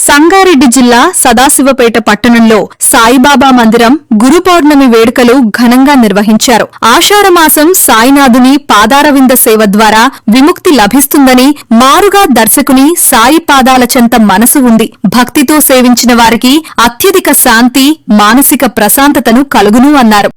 సంగారెడ్డి జిల్లా సదాశివపేట పట్టణంలో సాయిబాబా మందిరం గురు పౌర్ణమి వేడుకలు ఘనంగా నిర్వహించారు. ఆషాఢమాసం సాయినాథుని పాదారవింద సేవ ద్వారా విముక్తి లభిస్తుందని, మారుగా దర్శకుని సాయి పాదాల చెంత మనసు ఉంది, భక్తితో సేవించిన వారికి అత్యధిక శాంతి, మానసిక ప్రశాంతతను కలుగును అన్నారు.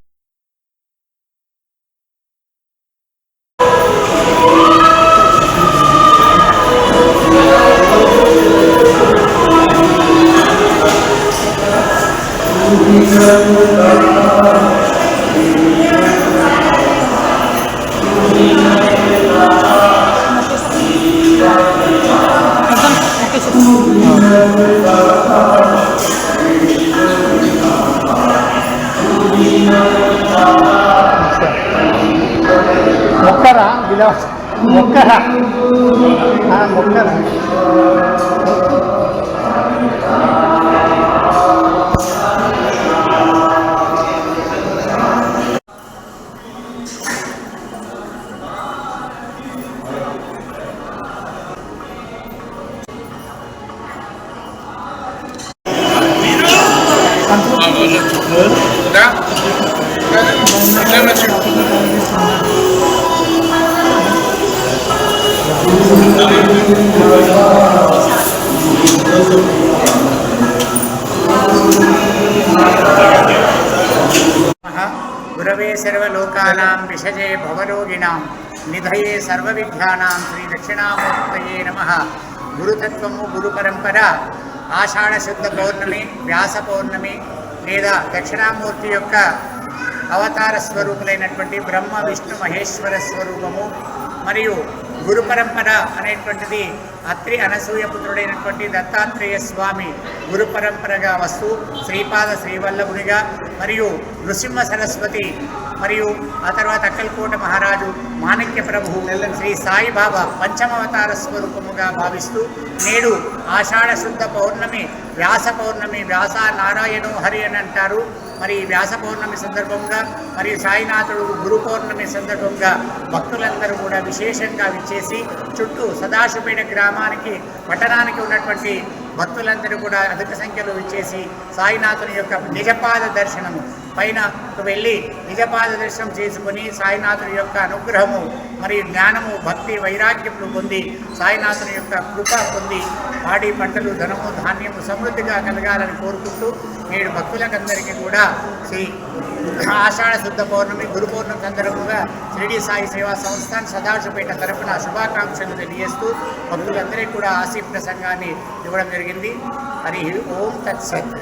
మొక్కరా విలాస్ మొక్కరా మొక్కరా గురవే సర్వలోకానాం విషజే భవరోగిణాం నిధయే సర్వవిద్యానాం శ్రీ దక్షిణామూర్తయే నమః. గురుతత్వము, గురు పరంపర ఆషాఢ శుద్ధ పౌర్ణమి, వ్యాస పౌర్ణమి లేదా దక్షిణామూర్తి యొక్క అవతార స్వరూపులైనటువంటి బ్రహ్మ విష్ణు మహేశ్వర స్వరూపము మరియు గురు పరంపర అనేటువంటిది అత్రి అనసూయ పుత్రుడైనటువంటి దత్తాత్రేయ స్వామి గురు పరంపరగా వస్తూ శ్రీపాద శ్రీవల్లభునిగా మరియు నృసింహ సరస్వతి మరియు ఆ తర్వాత అక్కల్కోట మహారాజు మాణిక్య ప్రభు శ్రీ సాయిబాబా పంచమవతార స్వరూపముగా భావిస్తూ నేడు ఆషాఢ శుద్ధ పౌర్ణమి, వ్యాస పౌర్ణమి, వ్యాస నారాయణు హరి అని అంటారు. మరి వ్యాస పౌర్ణమి సందర్భంగా మరియు సాయినాథుడు గురు పౌర్ణమి సందర్భంగా భక్తులందరూ కూడా విశేషంగా విచ్చేసి చుట్టూ సదాశివపేట గ్రామానికి పట్టణానికి ఉన్నటువంటి భక్తులందరూ కూడా అధిక సంఖ్యలో విచ్చేసి సాయినాథుని యొక్క నిజపాద దర్శనము పైన వెళ్ళి నిజపాద దర్శనం చేసుకుని సాయినాథుని యొక్క అనుగ్రహము మరియు జ్ఞానము, భక్తి, వైరాగ్యములు పొంది సాయినాథుని యొక్క కృప పొంది పాడి పంటలు, ధనము, ధాన్యము సమృద్ధిగా కలగాలని కోరుకుంటూ నేడు భక్తులకందరికీ కూడా శ్రీ ఆషాఢ శుద్ధ పౌర్ణమి, గురు పౌర్ణమి సందర్భంగా షిరిడి సాయి సేవా సంస్థాన్ సదాశివపేట తరపున శుభాకాంక్షలు తెలియజేస్తూ భక్తులందరికీ కూడా ఆశీర్వచన సంఘాన్ని ఇవ్వడం జరిగింది. హరి ఓం తత్సత్.